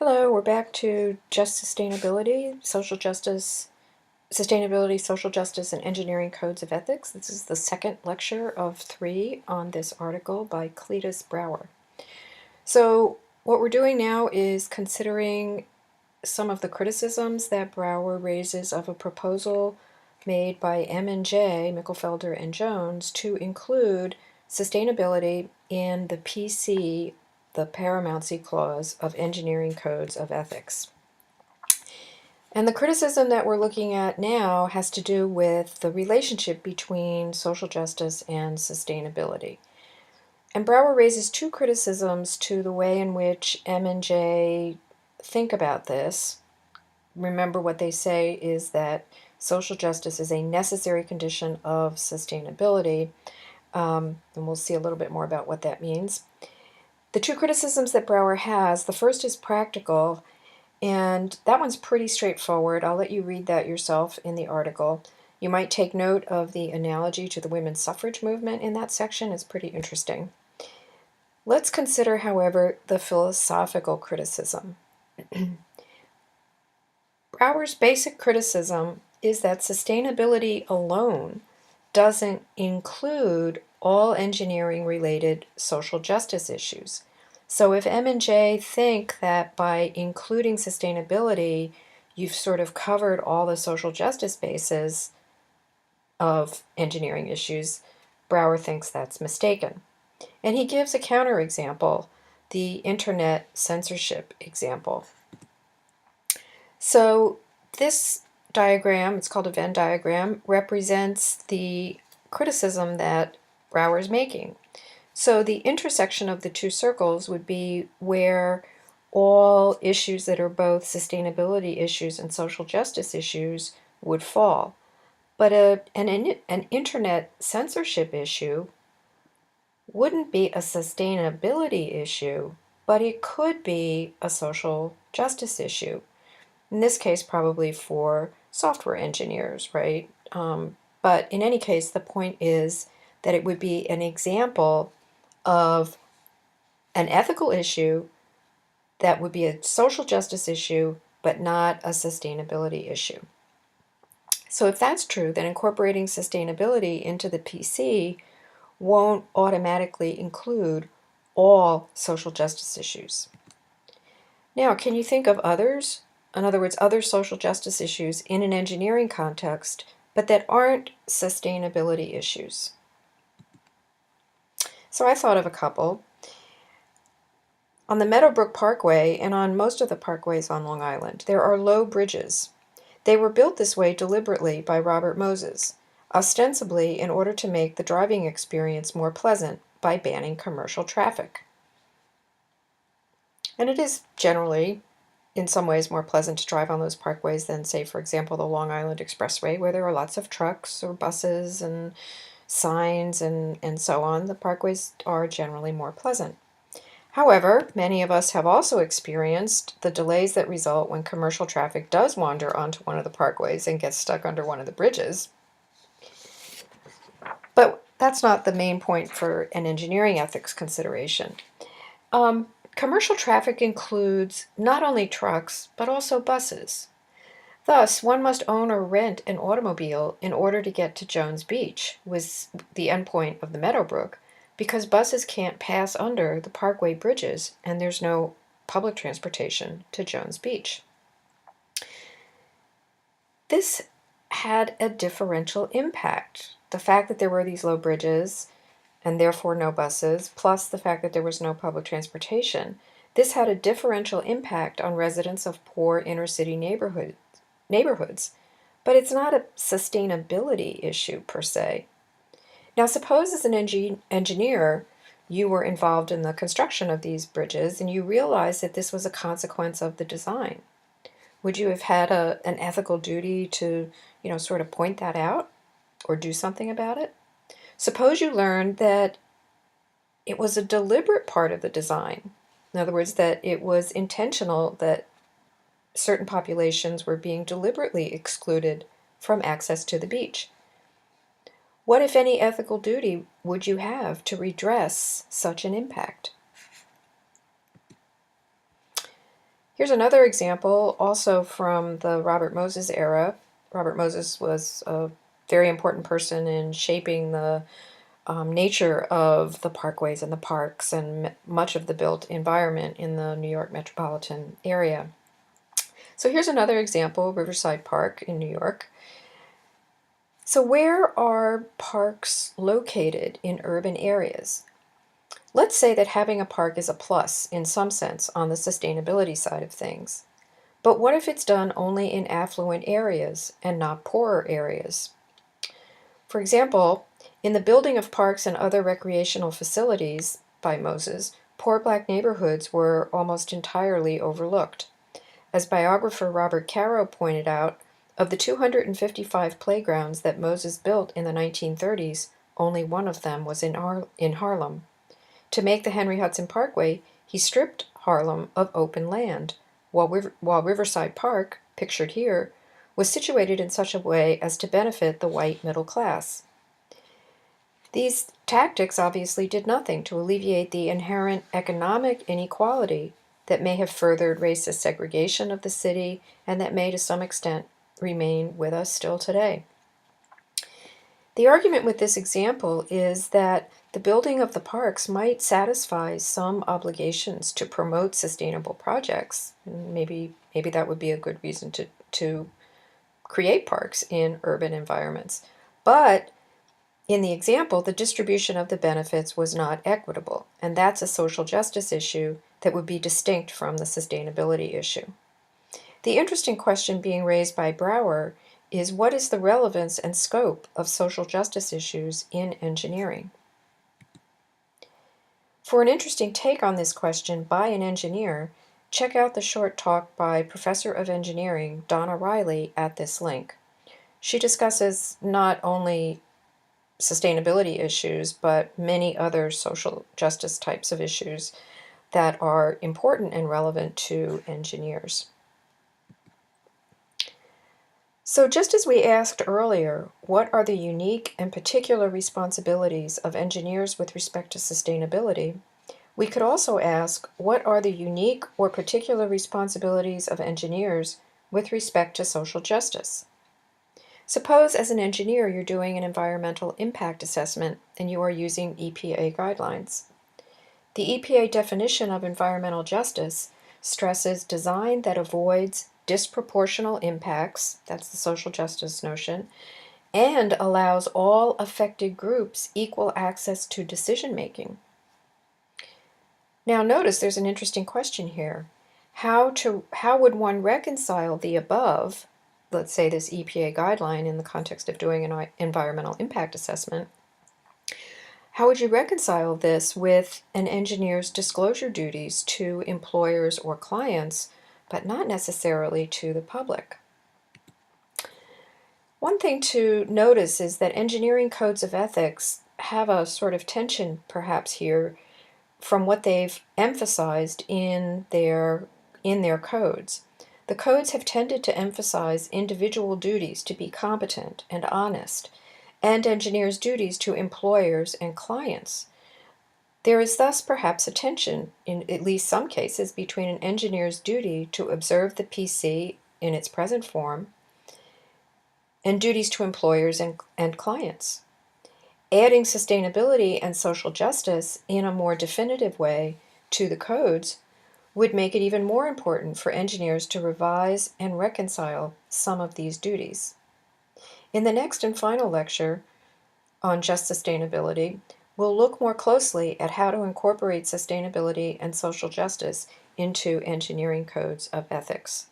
Hello, we're back to just sustainability, social justice, and engineering codes of ethics. This is the second lecture of 3 on this article by Cletus Brauer. So what we're doing now is considering some of the criticisms that Brauer raises of a proposal made by M&J, Mickelfelder and Jones, to include sustainability in the PC, the paramountcy clause of engineering codes of ethics. And the criticism that we're looking at now has to do with the relationship between social justice and sustainability. And Brauer raises 2 criticisms to the way in which M&J think about this. Remember, what they say is that social justice is a necessary condition of sustainability, and we'll see a little bit more about what that means. The 2 criticisms that Brauer has, the first is practical, and that one's pretty straightforward. I'll let you read that yourself in the article. You might take note of the analogy to the women's suffrage movement in that section. It's pretty interesting. Let's consider, however, the philosophical criticism. Brauer's basic criticism is that sustainability alone doesn't include all engineering-related social justice issues. So if M&J think that by including sustainability, you've sort of covered all the social justice bases of engineering issues, Brauer thinks that's mistaken. And he gives a counterexample, the internet censorship example. So this diagram, it's called a Venn diagram, represents the criticism that Brauer is making. So the intersection of the 2 circles would be where all issues that are both sustainability issues and social justice issues would fall. But an internet censorship issue wouldn't be a sustainability issue, but it could be a social justice issue. In this case, probably for software engineers, right? But in any case, the point is that it would be an example of an ethical issue that would be a social justice issue, but not a sustainability issue. So if that's true, then incorporating sustainability into the PC won't automatically include all social justice issues. Now, can you think of others? In other words, other social justice issues in an engineering context, but that aren't sustainability issues? So I thought of a couple. On the Meadowbrook Parkway and on most of the parkways on Long Island, there are low bridges. They were built this way deliberately by Robert Moses, ostensibly in order to make the driving experience more pleasant by banning commercial traffic. And it is generally, in some ways, more pleasant to drive on those parkways than, say, for example, the Long Island Expressway, where there are lots of trucks or buses and signs and so on. The parkways are generally more pleasant. However, many of us have also experienced the delays that result when commercial traffic does wander onto one of the parkways and gets stuck under one of the bridges. But that's not the main point for an engineering ethics consideration. Commercial traffic includes not only trucks, but also buses. Thus, one must own or rent an automobile in order to get to Jones Beach, with the endpoint of the Meadowbrook, because buses can't pass under the parkway bridges and there's no public transportation to Jones Beach. This had a differential impact. The fact that there were these low bridges and therefore no buses, plus the fact that there was no public transportation, this had a differential impact on residents of poor inner-city neighborhoods, but it's not a sustainability issue per se. Now suppose as an engineer you were involved in the construction of these bridges and you realized that this was a consequence of the design. Would you have had an ethical duty to, sort of point that out or do something about it? Suppose you learned that it was a deliberate part of the design. In other words, that it was intentional that certain populations were being deliberately excluded from access to the beach. What, if any, ethical duty would you have to redress such an impact? Here's another example, also from the Robert Moses era. Robert Moses was a very important person in shaping the nature of the parkways and the parks and much of the built environment in the New York metropolitan area. So here's another example, Riverside Park in New York. So where are parks located in urban areas? Let's say that having a park is a plus in some sense on the sustainability side of things. But what if it's done only in affluent areas and not poorer areas? For example, in the building of parks and other recreational facilities by Moses, poor black neighborhoods were almost entirely overlooked. As biographer Robert Caro pointed out, of the 255 playgrounds that Moses built in the 1930s, only one of them was in Harlem. To make the Henry Hudson Parkway, he stripped Harlem of open land, while Riverside Park, pictured here, was situated in such a way as to benefit the white middle class. These tactics obviously did nothing to alleviate the inherent economic inequality that may have furthered racist segregation of the city and that may to some extent remain with us still today. The argument with this example is that the building of the parks might satisfy some obligations to promote sustainable projects. Maybe that would be a good reason to create parks in urban environments. But in the example, the distribution of the benefits was not equitable, and that's a social justice issue that would be distinct from the sustainability issue. The interesting question being raised by Brauer is, what is the relevance and scope of social justice issues in engineering? For an interesting take on this question by an engineer, check out the short talk by Professor of Engineering Donna Riley at this link. She discusses not only sustainability issues, but many other social justice types of issues that are important and relevant to engineers. So just as we asked earlier, what are the unique and particular responsibilities of engineers with respect to sustainability, we could also ask, what are the unique or particular responsibilities of engineers with respect to social justice? Suppose as an engineer you're doing an environmental impact assessment and you are using EPA guidelines. The EPA definition of environmental justice stresses design that avoids disproportional impacts, that's the social justice notion, and allows all affected groups equal access to decision making. Now notice there's an interesting question here. How would one reconcile the above, let's say this EPA guideline in the context of doing an environmental impact assessment, how would you reconcile this with an engineer's disclosure duties to employers or clients, but not necessarily to the public? One thing to notice is that engineering codes of ethics have a sort of tension perhaps here from what they've emphasized in their codes. The codes have tended to emphasize individual duties to be competent and honest, and engineers' duties to employers and clients. There is thus perhaps a tension, in at least some cases, between an engineer's duty to observe the PC in its present form and duties to employers and clients. Adding sustainability and social justice in a more definitive way to the codes would make it even more important for engineers to revise and reconcile some of these duties. In the next and final lecture on just sustainability, we'll look more closely at how to incorporate sustainability and social justice into engineering codes of ethics.